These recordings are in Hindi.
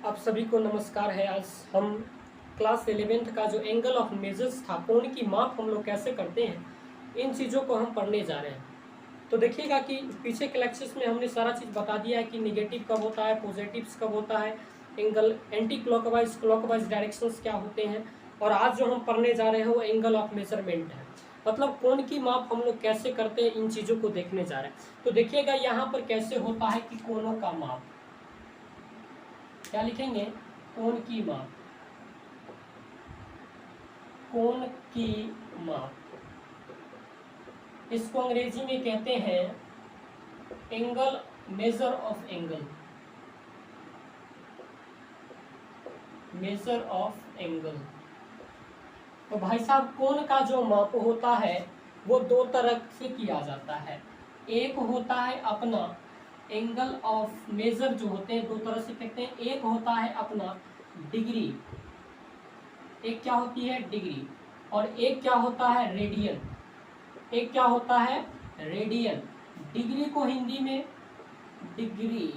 आप सभी को नमस्कार है। आज हम क्लास 11th का जो एंगल ऑफ मेजर्स था, कोण की माप हम लोग कैसे करते हैं, इन चीज़ों को हम पढ़ने जा रहे हैं। तो देखिएगा कि पीछे के लेक्चर्स में हमने सारा चीज़ बता दिया है कि निगेटिव कब होता है, पॉजिटिव्स कब होता है, angle anti clockwise clockwise directions क्या होते हैं। और आज जो हम पढ़ने जा रहे हैं वो एंगल ऑफ मेजरमेंट है, मतलब कोण की माप हम लोग कैसे करते हैं, इन चीज़ों को देखने जा रहे हैं। तो देखिएगा यहाँ पर कैसे होता है कि कोणों का माप क्या लिखेंगे, कोण की माप, कोण की माप, इसको अंग्रेजी में कहते हैं angle, measure of angle, measure of angle. तो भाई साहब कोण का जो माप होता है वो दो तरह से किया जाता है। एक होता है अपना एंगल ऑफ मेजर, जो होते हैं दो तरह से कहते हैं। एक होता है अपना डिग्री, एक क्या होती है डिग्री, और एक क्या होता है रेडियन, एक क्या होता है रेडियन। डिग्री को हिंदी में डिग्री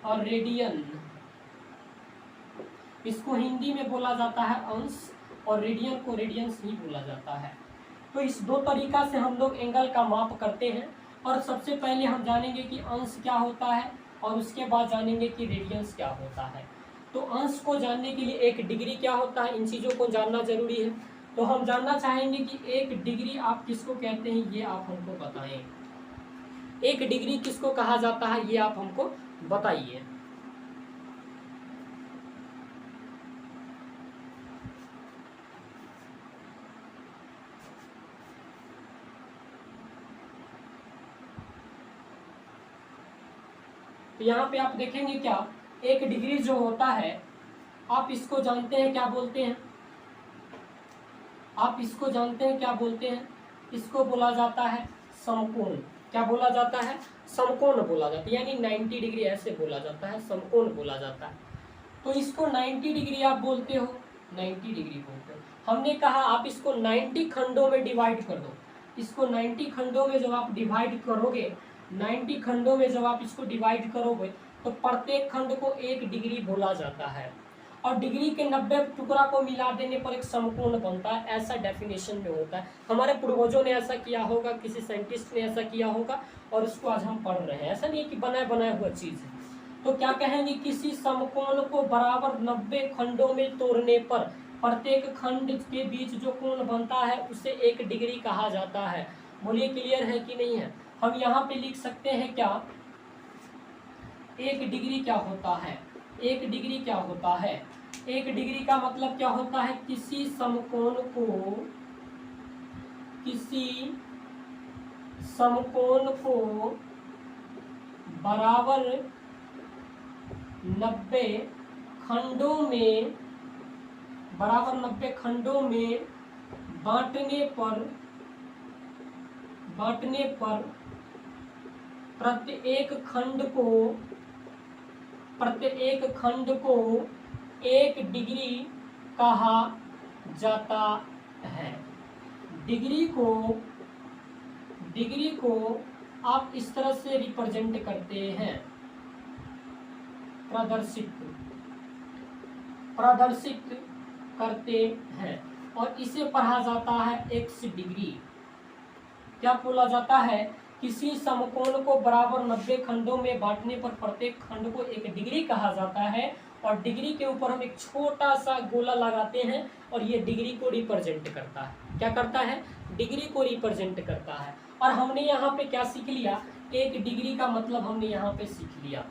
और रेडियन, इसको हिंदी में बोला जाता है अंश, और रेडियन को रेडियंस ही बोला जाता है। तो इस दो तरीका से हम लोग एंगल का माप करते हैं। और सबसे पहले हम जानेंगे कि अंश क्या होता है, और उसके बाद जानेंगे कि रेडियंस क्या होता है। तो अंश को जानने के लिए एक डिग्री क्या होता है, इन चीज़ों को जानना जरूरी है। तो हम जानना चाहेंगे कि एक डिग्री आप किसको कहते हैं, ये आप हमको बताएं। एक डिग्री किसको कहा जाता है, ये आप हमको बताइए। तो यहाँ पे आप देखेंगे क्या, एक डिग्री जो होता है आप इसको जानते हैं क्या बोलते हैं, आप इसको जानते हैं क्या बोलते हैं, इसको बोला जाता है समकोण। क्या बोला जाता है, समकोण बोला जाता है, यानी 90 डिग्री ऐसे बोला जाता है, समकोण बोला जाता है। तो इसको 90 डिग्री आप बोलते हो, 90 डिग्री बोलते हो। हमने कहा आप इसको 90 खंडों में डिवाइड कर दो। इसको 90 खंडों में जब आप डिवाइड करोगे, 90 खंडों में जब आप इसको डिवाइड करोगे तो प्रत्येक खंड को 1 डिग्री बोला जाता है, और डिग्री के 90 टुकड़ा को मिला देने पर एक समकोण बनता है। ऐसा डेफिनेशन में होता है। हमारे पूर्वजों ने ऐसा किया होगा, किसी साइंटिस्ट ने ऐसा किया होगा, और उसको आज हम पढ़ रहे हैं। ऐसा नहीं है कि बनाया बनाया हुआ चीज़ है। तो क्या कहेंगे, किसी समकोण को बराबर 90 खंडों में तोड़ने पर प्रत्येक खंड के बीच जो कोण बनता है उसे 1 डिग्री कहा जाता है। बोलिए क्लियर है कि नहीं है। हम यहाँ पे लिख सकते हैं क्या, 1 डिग्री क्या होता है, 1 डिग्री क्या होता है। 1 डिग्री का मतलब क्या होता है, किसी समकोण को, किसी समकोण को बराबर 90 खंडों में, बराबर 90 खंडों में बांटने पर प्रत्येक खंड को 1 डिग्री कहा जाता है। डिग्री को आप इस तरह से रिप्रेजेंट करते हैं, प्रदर्शित करते हैं, और इसे पढ़ा जाता है x डिग्री। क्या बोला जाता है, किसी समकोण को बराबर 90 खंडों में बांटने पर प्रत्येक खंड को 1 डिग्री कहा जाता है, और डिग्री के ऊपर हम एक छोटा सा गोला लगाते हैं, और ये डिग्री को रिप्रेजेंट करता है। क्या करता है, डिग्री को रिप्रेजेंट करता है। और हमने यहाँ पे क्या सीख लिया, 1 डिग्री का मतलब हमने यहाँ पे सीख लिया।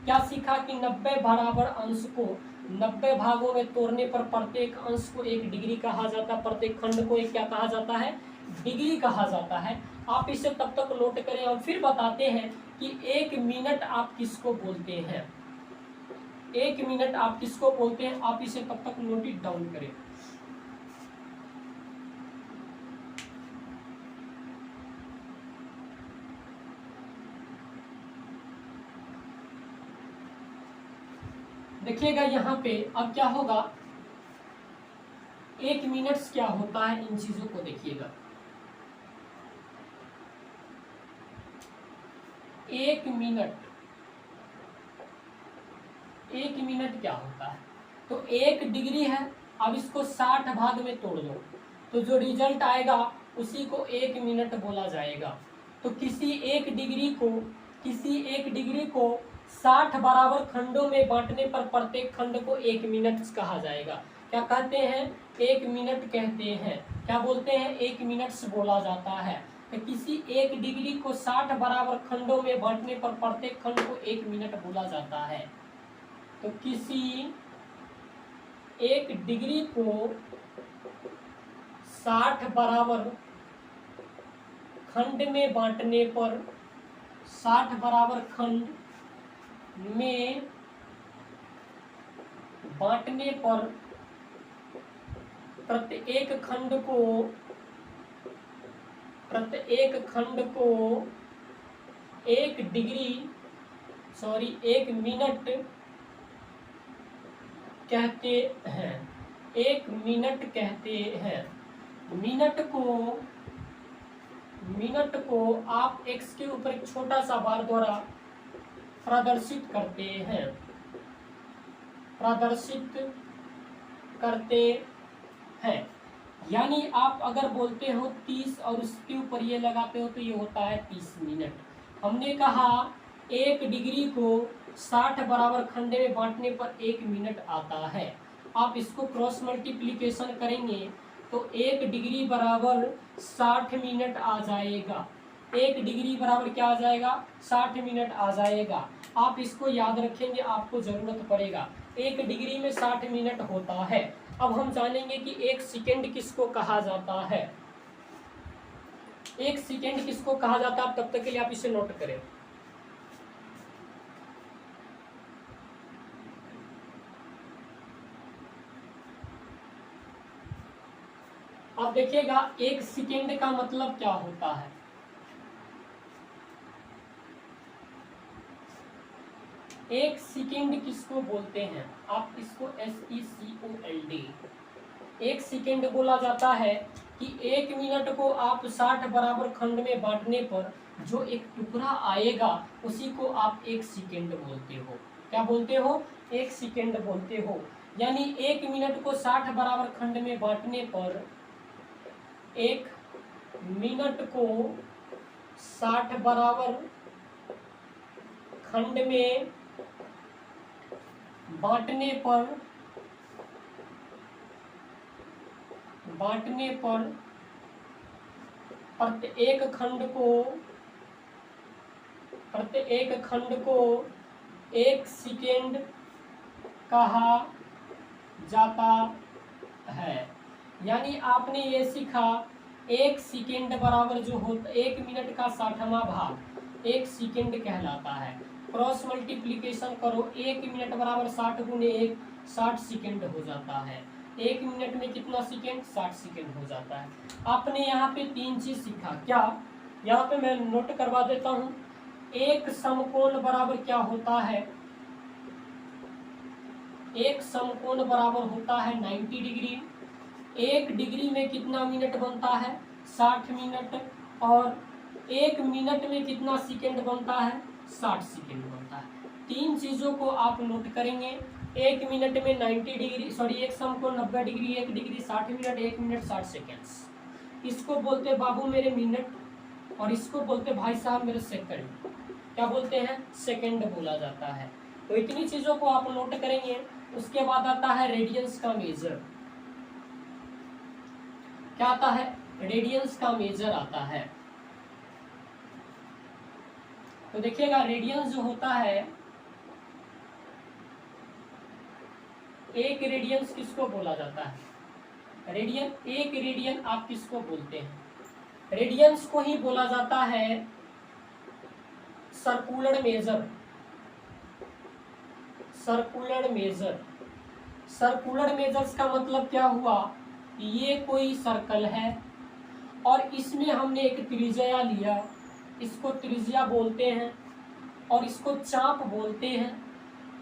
क्या सीखा कि 90 बराबर अंश को 90 भागों में तोड़ने पर प्रत्येक अंश को 1 डिग्री कहा जाता है, प्रत्येक खंड को एक क्या कहा जाता है, डिग्री कहा जाता है। आप इसे तब तक नोट करें, और फिर बताते हैं कि 1 मिनट आप किसको बोलते हैं, 1 मिनट आप किसको बोलते हैं। आप इसे तब तक नोट इट डाउन करें। देखिएगा यहाँ पे अब क्या होगा, 1 मिनट क्या होता है, इन चीजों को देखिएगा। 1 मिनट 1 मिनट क्या होता है, तो 1 डिग्री है। अब इसको 60 भाग में तोड़ दो तो जो रिजल्ट आएगा उसी को 1 मिनट बोला जाएगा। तो किसी एक डिग्री को 60 बराबर खंडों में बांटने पर प्रत्येक खंड को 1 मिनट कहा जाएगा। क्या कहते हैं, 1 मिनट कहते हैं। क्या बोलते हैं, 1 मिनट बोला जाता है। तो किसी एक डिग्री को 60 बराबर खंडों में बांटने पर प्रत्येक खंड को 1 मिनट बोला जाता है। तो किसी एक डिग्री को 60 बराबर खंड में बांटने पर 60 बराबर खंड में बांटने पर प्रत्येक खंड को 1 मिनट कहते हैं। 1 मिनट कहते हैं। मिनट को आप x के ऊपर एक छोटा सा बार द्वारा प्रदर्शित करते हैं। यानी आप अगर बोलते हो 30 और उसके ऊपर ये लगाते हो तो ये होता है 30 मिनट। हमने कहा 1 डिग्री को 60 बराबर खंड में बांटने पर 1 मिनट आता है। आप इसको क्रॉस मल्टीप्लिकेशन करेंगे तो 1 डिग्री बराबर 60 मिनट आ जाएगा। 1 डिग्री बराबर क्या आ जाएगा, 60 मिनट आ जाएगा। आप इसको याद रखेंगे, आपको जरूरत पड़ेगा। 1 डिग्री में 60 मिनट होता है। अब हम जानेंगे कि 1 सेकेंड किसको कहा जाता है। 1 सेकेंड किसको कहा जाता है, तब तक के लिए आप इसे नोट करें। अब देखिएगा 1 सेकेंड का मतलब क्या होता है। एक सेकेंड किसको बोलते हैं, आप इसको SECOND 1 सेकेंड बोला जाता है कि 1 मिनट को आप 60 बराबर खंड में बांटने पर जो एक टुकड़ा आएगा उसी को आप 1 सेकेंड बोलते हो। क्या बोलते हो, 1 सेकेंड बोलते हो। यानी 1 मिनट को 60 बराबर खंड में बांटने पर 1 मिनट को 60 बराबर खंड में बांटने पर प्रत्येक खंड को 1 सेकेंड कहा जाता है। यानी आपने ये सीखा 1 सेकेंड बराबर जो होता 1 मिनट का 60वां भाग 1 सेकेंड कहलाता है। क्रॉस मल्टीप्लिकेशन करो, 1 मिनट बराबर 60 गुने 1 60 सेकेंड हो जाता है। 1 मिनट में कितना सेकेंड, 60 सेकेंड हो जाता है। आपने यहाँ पे 3 चीज सीखा। क्या, यहाँ पे मैं नोट करवा देता हूँ। एक समकोण बराबर क्या होता है, एक समकोण बराबर होता है 90 डिग्री। 1 डिग्री में कितना मिनट बनता है, 60 मिनट। और 1 मिनट में कितना सेकेंड बनता है, 60 सेकेंड बनता है। 3 चीजों को आप नोट करेंगे। 1 मिनट में 90 डिग्री एक समकोण 90 degree, 1 degree 60 minute, 1 minute 60 seconds. इसको बोलते बाबू मेरे मिनट, और इसको बोलते भाई साहब मेरे सेकंड। क्या बोलते हैं, सेकंड बोला जाता है। तो इतनी चीजों को आप नोट करेंगे। उसके बाद आता है रेडियंस का मेजर। क्या आता है, रेडियंस का मेजर आता है। तो देखिएगा रेडियंस जो होता है, एक रेडियंस किसको बोला जाता है, एक रेडियन आप किसको बोलते हैं, रेडियंस को ही बोला जाता है सर्कुलर मेजर। सर्कुलर मेजर्स का मतलब क्या हुआ, ये कोई सर्कल है और इसमें हमने एक त्रिज्या लिया, इसको त्रिज्या बोलते हैं, और इसको चाप बोलते हैं।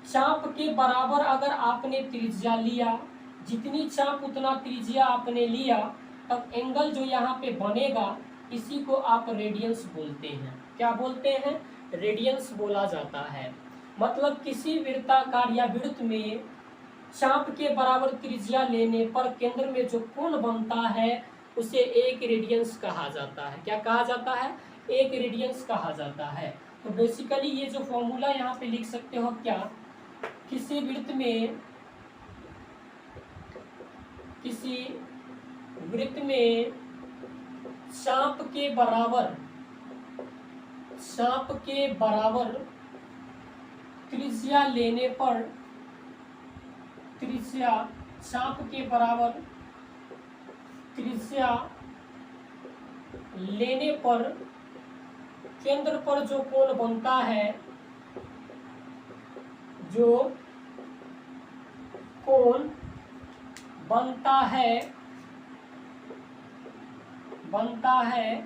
चाप के बराबर अगर आपने त्रिज्या लिया, जितनी चाप उतना त्रिज्या आपने लिया, तब एंगल जो यहाँ पे बनेगा इसी को आप रेडियंस बोलते हैं। क्या बोलते हैं, रेडियंस बोला जाता है। मतलब किसी वृत्ताकार या वृत्त में चाप के बराबर त्रिज्या लेने पर केंद्र में जो कोण बनता है उसे एक रेडियंस कहा जाता है। क्या कहा जाता है? एक रेडियंस कहा जाता है। तो बेसिकली ये जो फॉर्मूला यहाँ पे लिख सकते हो क्या, किसी वृत्त में चाप के बराबर त्रिज्या लेने पर केंद्र पर जो कोण बनता है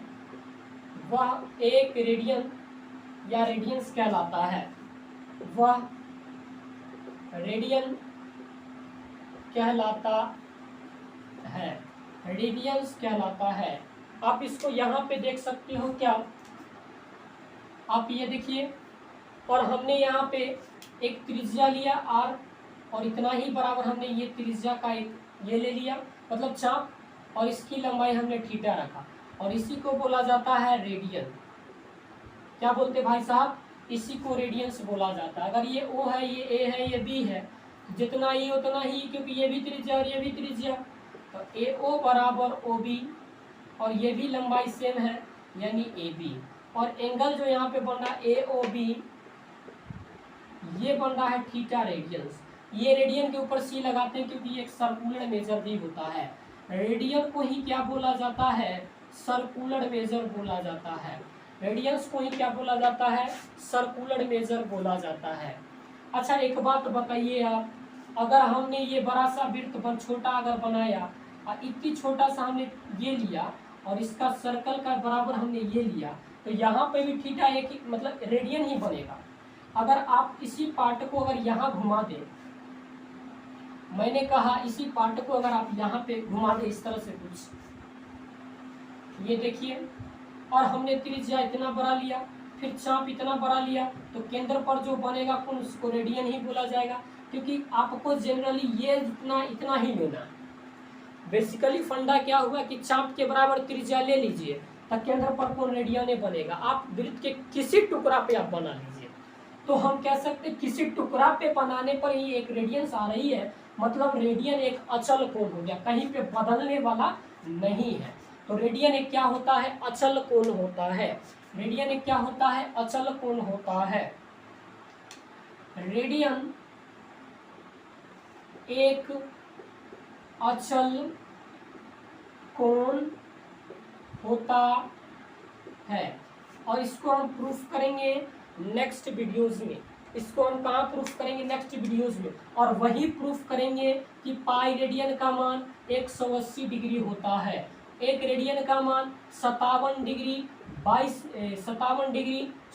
वह एक रेडियन या रेडियंस कहलाता है। वह रेडियन कहलाता है। आप इसको यहाँ पे देख सकते हो क्या, आप ये देखिए, और हमने यहाँ पे एक त्रिज्या लिया r और इतना ही बराबर हमने ये त्रिज्या का एक ये ले लिया, मतलब चाप, और इसकी लंबाई हमने थीटा रखा और इसी को बोला जाता है रेडियन। क्या बोलते भाई साहब? इसी को रेडियंस बोला जाता है। अगर ये O है, ये A है, ये B है, जितना ये उतना ही, क्योंकि ये भी त्रिज्या और ये भी त्रिज्या, तो AO बराबर OB, और ये भी लंबाई सेम है यानी AB, और एंगल जो यहाँ पे बन रहा है AOB, ये बन रहा है थीटा रेडियंस। ये रेडियन के ऊपर C लगाते हैं क्योंकि ये एक सर्कुलर मेजर भी होता है। रेडियन को ही क्या बोला जाता है? सर्कुलर मेजर बोला जाता है। रेडियंस को ही क्या बोला जाता है? सर्कुलर मेजर बोला जाता है। अच्छा, एक बात बताइए आप, अगर हमने ये बड़ा सा वृत्त छोटा अगर बनाया और इतनी छोटा सा हमने ये लिया और इसका सर्कल का बराबर हमने ये लिया, तो यहाँ पे भी थीटा एक ही, मतलब रेडियन ही बनेगा। अगर आप इसी पार्ट को अगर यहाँ घुमा दें, मैंने कहा इसी पार्ट को अगर आप यहाँ पे घुमा दें इस तरह से कुछ, ये देखिए, और हमने त्रिज्या इतना बड़ा लिया, फिर चाप इतना बड़ा लिया, तो केंद्र पर जो बनेगा कोण उसको रेडियन ही बोला जाएगा, क्योंकि आपको जनरली ये इतना ही लेना है। बेसिकली फंडा क्या हुआ कि चाप के बराबर त्रिज्या ले लीजिए तो केंद्र पर कोण रेडियन बनेगा। आप वृत्त के किसी टुकड़ा पे आप बना लीजिए, तो हम कह सकते हैं किसी टुकड़ा पे बनाने पर ही एक रेडियंस आ रही है, मतलब रेडियन एक अचल कोण हो गया, कहीं पे बदलने वाला नहीं है। तो रेडियन एक क्या होता है? अचल कोण होता है। रेडियन एक क्या होता है? अचल कोण होता है। रेडियन एक अचल कोण होता है, और इसको हम प्रूफ करेंगे नेक्स्ट वीडियोज में। इसको हम कहाँ प्रूफ करेंगे? नेक्स्ट वीडियोज में। और वही प्रूफ करेंगे कि पाई रेडियन का मान 180 डिग्री होता है। एक रेडियन का मान 57 डिग्री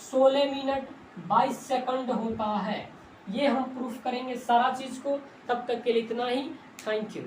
16 मिनट 22 सेकंड होता है। ये हम प्रूफ करेंगे सारा चीज को। तब तक के लिए इतना ही। Thank you.